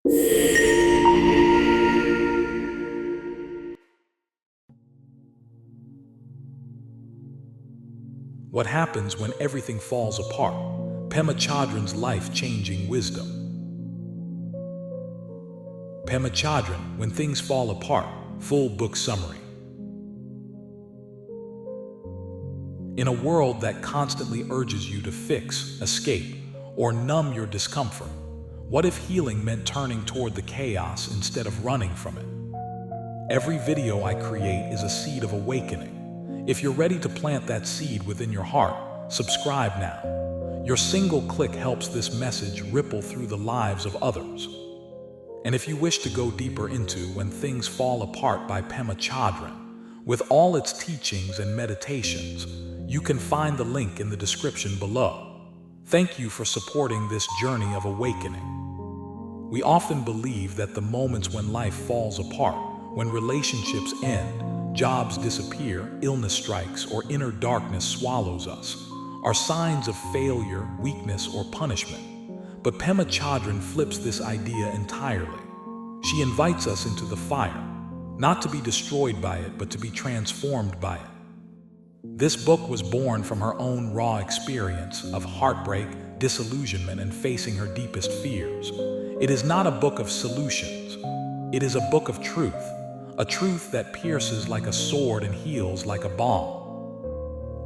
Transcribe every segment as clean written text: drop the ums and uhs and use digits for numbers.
What happens when everything falls apart? Pema Chodron's life-changing wisdom. Pema Chodron, When Things Fall Apart, full book summary. In a world that constantly urges you to fix, escape, or numb your discomfort, what if healing meant turning toward the chaos instead of running from it? Every video I create is a seed of awakening. If you're ready to plant that seed within your heart, subscribe now. Your single click helps this message ripple through the lives of others. And if you wish to go deeper into When Things Fall Apart by Pema Chodron, with all its teachings and meditations, you can find the link in the description below. Thank you for supporting this journey of awakening. We often believe that the moments when life falls apart, when relationships end, jobs disappear, illness strikes, or inner darkness swallows us, are signs of failure, weakness, or punishment. But Pema Chodron flips this idea entirely. She invites us into the fire, not to be destroyed by it, but to be transformed by it. This book was born from her own raw experience of heartbreak, disillusionment, and facing her deepest fears. It is not a book of solutions. It is a book of truth. A truth that pierces like a sword and heals like a balm.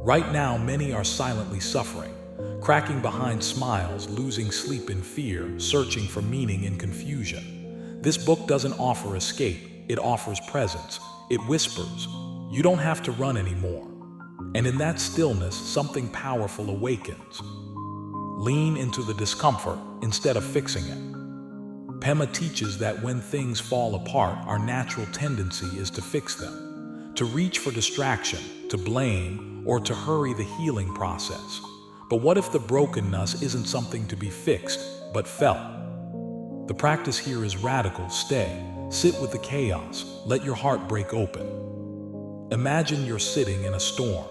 Right now, many are silently suffering, cracking behind smiles, losing sleep in fear, searching for meaning in confusion. This book doesn't offer escape, it offers presence. It whispers, you don't have to run anymore. And in that stillness, something powerful awakens. Lean into the discomfort instead of fixing it. Pema teaches that when things fall apart, our natural tendency is to fix them, to reach for distraction, to blame, or to hurry the healing process. But what if the brokenness isn't something to be fixed, but felt? The practice here is radical. Stay, sit with the chaos, let your heart break open. Imagine you're sitting in a storm.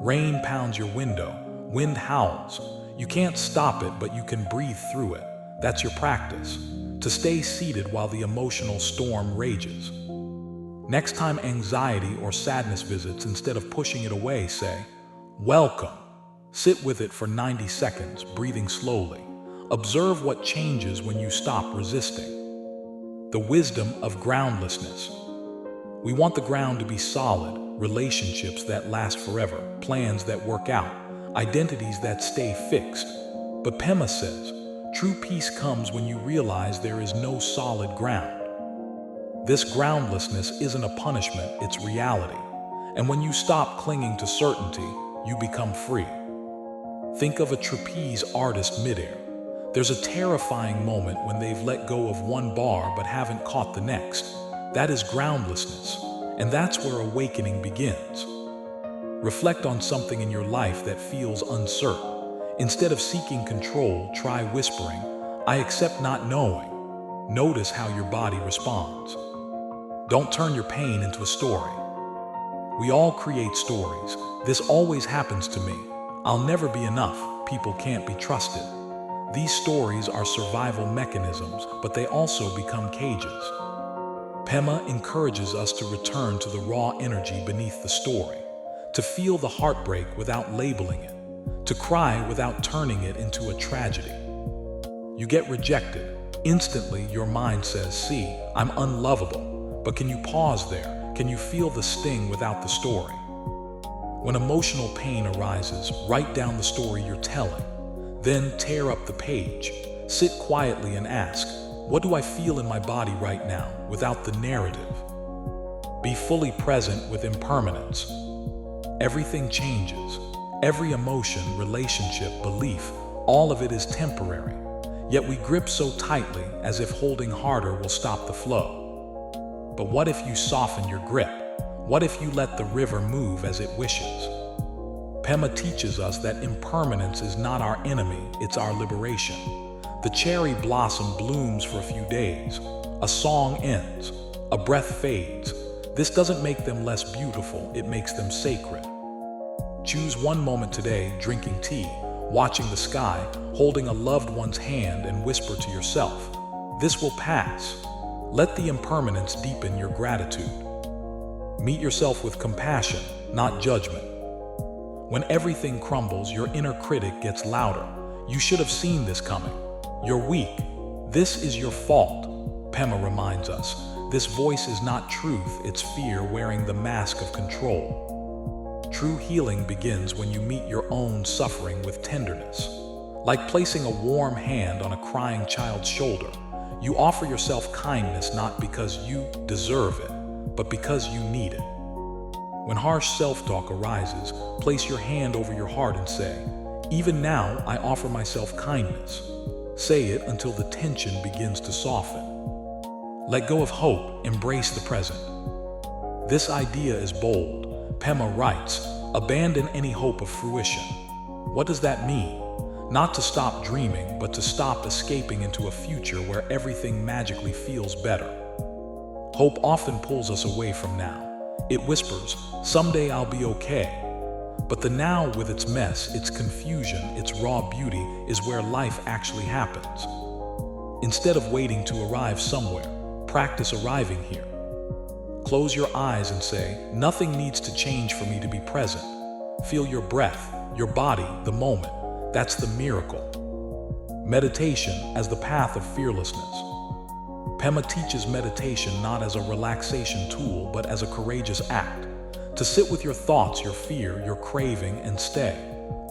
Rain pounds your window, wind howls. You can't stop it, but you can breathe through it. That's your practice. To stay seated while the emotional storm rages. Next time anxiety or sadness visits, instead of pushing it away, say, welcome. Sit with it for 90 seconds, breathing slowly. Observe what changes when you stop resisting. The wisdom of groundlessness. We want the ground to be solid, relationships that last forever, plans that work out, identities that stay fixed. But Pema says, true peace comes when you realize there is no solid ground. This groundlessness isn't a punishment, it's reality. And when you stop clinging to certainty, you become free. Think of a trapeze artist midair. There's a terrifying moment when they've let go of one bar but haven't caught the next. That is groundlessness, and that's where awakening begins. Reflect on something in your life that feels uncertain. Instead of seeking control, try whispering, I accept not knowing. Notice how your body responds. Don't turn your pain into a story. We all create stories. This always happens to me. I'll never be enough. People can't be trusted. These stories are survival mechanisms, but they also become cages. Pema encourages us to return to the raw energy beneath the story, to feel the heartbreak without labeling it, to cry without turning it into a tragedy. You get rejected. Instantly, your mind says, see, I'm unlovable. But can you pause there? Can you feel the sting without the story? When emotional pain arises, write down the story you're telling. Then tear up the page. Sit quietly and ask, what do I feel in my body right now, without the narrative? Be fully present with impermanence. Everything changes. Every emotion, relationship, belief, all of it is temporary. Yet we grip so tightly as if holding harder will stop the flow. But what if you soften your grip? What if you let the river move as it wishes? Pema teaches us that impermanence is not our enemy, it's our liberation. The cherry blossom blooms for a few days. A song ends. A breath fades. This doesn't make them less beautiful, it makes them sacred. Choose one moment today, drinking tea, watching the sky, holding a loved one's hand, and whisper to yourself, This will pass. Let the impermanence deepen your gratitude. Meet yourself with compassion, not judgment. When everything crumbles, your inner critic gets louder. You should have seen this coming. You're weak. This is your fault. Pema reminds us, this voice is not truth, it's fear wearing the mask of control. True healing begins when you meet your own suffering with tenderness. Like placing a warm hand on a crying child's shoulder, you offer yourself kindness not because you deserve it, but because you need it. When harsh self-talk arises, place your hand over your heart and say, "Even now, I offer myself kindness." Say it until the tension begins to soften. Let go of hope, embrace the present. This idea is bold. Pema writes, abandon any hope of fruition. What does that mean? Not to stop dreaming, but to stop escaping into a future where everything magically feels better. Hope often pulls us away from now. It whispers, someday I'll be okay. But the now with its mess, its confusion, its raw beauty is where life actually happens. Instead of waiting to arrive somewhere, practice arriving here. Close your eyes and say, nothing needs to change for me to be present. Feel your breath, your body, the moment. That's the miracle. Meditation as the path of fearlessness. Pema teaches meditation not as a relaxation tool, but as a courageous act. To sit with your thoughts, your fear, your craving, and stay.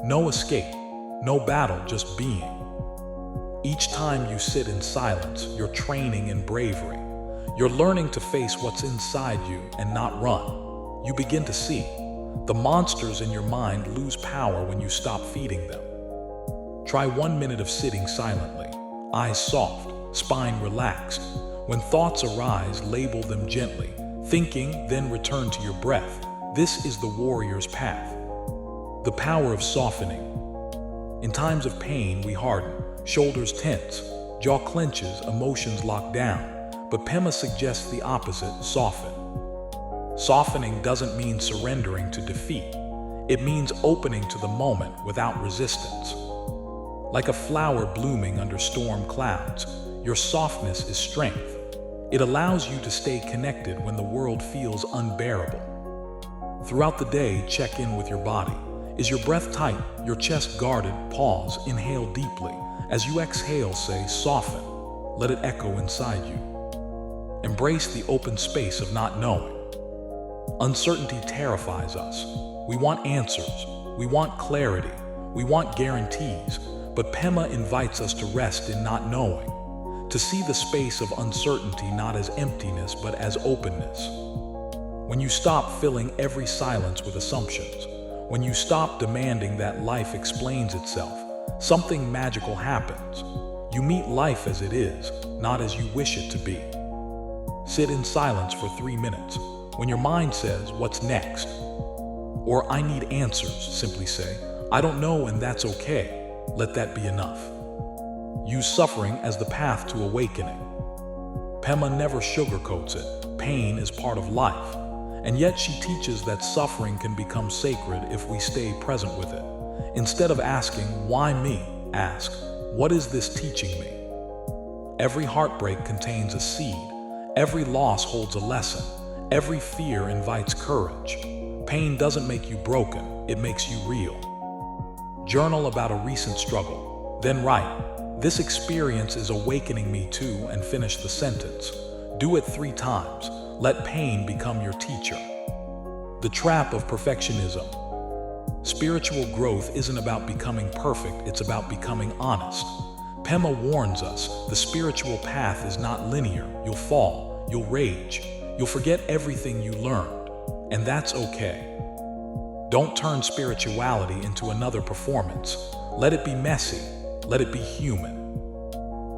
No escape, no battle, just being. Each time you sit in silence, you're training in bravery. You're learning to face what's inside you and not run. You begin to see. The monsters in your mind lose power when you stop feeding them. Try 1 minute of sitting silently, eyes soft, spine relaxed. When thoughts arise, label them gently. Thinking, then return to your breath. This is the warrior's path. The power of softening. In times of pain, we harden, shoulders tense, jaw clenches, emotions lock down. But Pema suggests the opposite, soften. Softening doesn't mean surrendering to defeat. It means opening to the moment without resistance. Like a flower blooming under storm clouds, your softness is strength. It allows you to stay connected when the world feels unbearable. Throughout the day, check in with your body. Is your breath tight, your chest guarded? Pause, inhale deeply. As you exhale, say, soften. Let it echo inside you. Embrace the open space of not knowing. Uncertainty terrifies us. We want answers. We want clarity. We want guarantees. But Pema invites us to rest in not knowing. To see the space of uncertainty not as emptiness, but as openness. When you stop filling every silence with assumptions, when you stop demanding that life explains itself, something magical happens. You meet life as it is, not as you wish it to be. Sit in silence for 3 minutes. When your mind says, what's next? Or I need answers, simply say, I don't know, and that's okay. Let that be enough. Use suffering as the path to awakening. Pema never sugarcoats it. Pain is part of life. And yet she teaches that suffering can become sacred if we stay present with it. Instead of asking, why me? Ask, what is this teaching me? Every heartbreak contains a seed. Every loss holds a lesson. Every fear invites courage. Pain doesn't make you broken, it makes you real. Journal about a recent struggle. Then write, this experience is awakening me to, and finish the sentence. Do it 3 times. Let pain become your teacher. The trap of perfectionism. Spiritual growth isn't about becoming perfect, it's about becoming honest. Pema warns us, the spiritual path is not linear. You'll fall, you'll rage, you'll forget everything you learned, and that's okay. Don't turn spirituality into another performance. Let it be messy, let it be human.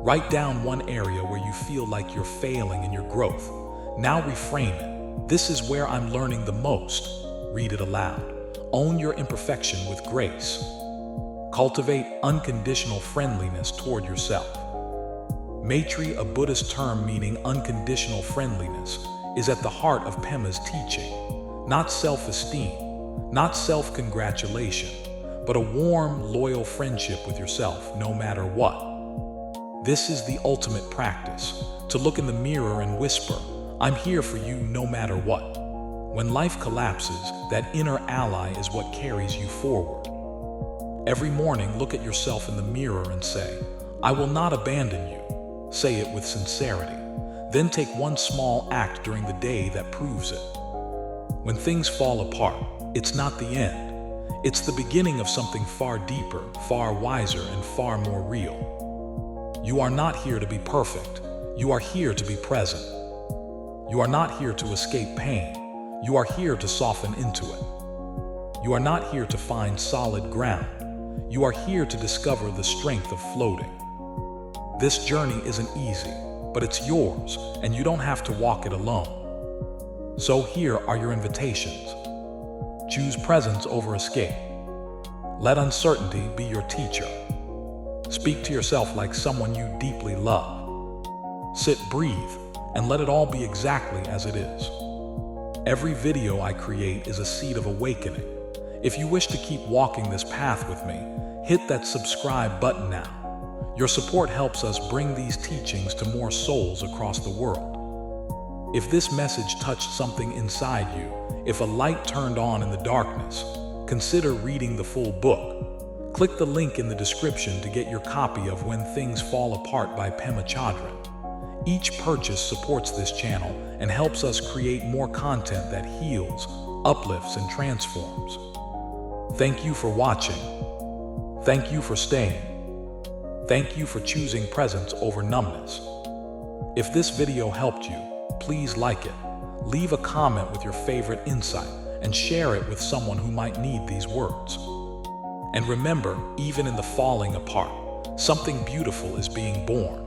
Write down one area where you feel like you're failing in your growth. Now reframe it. This is where I'm learning the most. Read it aloud. Own your imperfection with grace. Cultivate unconditional friendliness toward yourself. Maitri, a Buddhist term meaning unconditional friendliness, is at the heart of Pema's teaching. Not self-esteem, not self-congratulation, but a warm, loyal friendship with yourself, no matter what. This is the ultimate practice, to look in the mirror and whisper, "I'm here for you no matter what." When life collapses, that inner ally is what carries you forward. Every morning, look at yourself in the mirror and say, "I will not abandon you." Say it with sincerity. Then take one small act during the day that proves it. When things fall apart, it's not the end. It's the beginning of something far deeper, far wiser, and far more real. You are not here to be perfect. You are here to be present. You are not here to escape pain. You are here to soften into it. You are not here to find solid ground. You are here to discover the strength of floating. This journey isn't easy, but it's yours, and you don't have to walk it alone. So here are your invitations. Choose presence over escape. Let uncertainty be your teacher. Speak to yourself like someone you deeply love. Sit, breathe, and let it all be exactly as it is. Every video I create is a seed of awakening. If you wish to keep walking this path with me, hit that subscribe button now. Your support helps us bring these teachings to more souls across the world. If this message touched something inside you, if a light turned on in the darkness, consider reading the full book. Click the link in the description to get your copy of When Things Fall Apart by Pema Chodron. Each purchase supports this channel and helps us create more content that heals, uplifts, and transforms. Thank you for watching. Thank you for staying. Thank you for choosing presence over numbness. If this video helped you, please like it, leave a comment with your favorite insight, and share it with someone who might need these words. And remember, even in the falling apart, something beautiful is being born.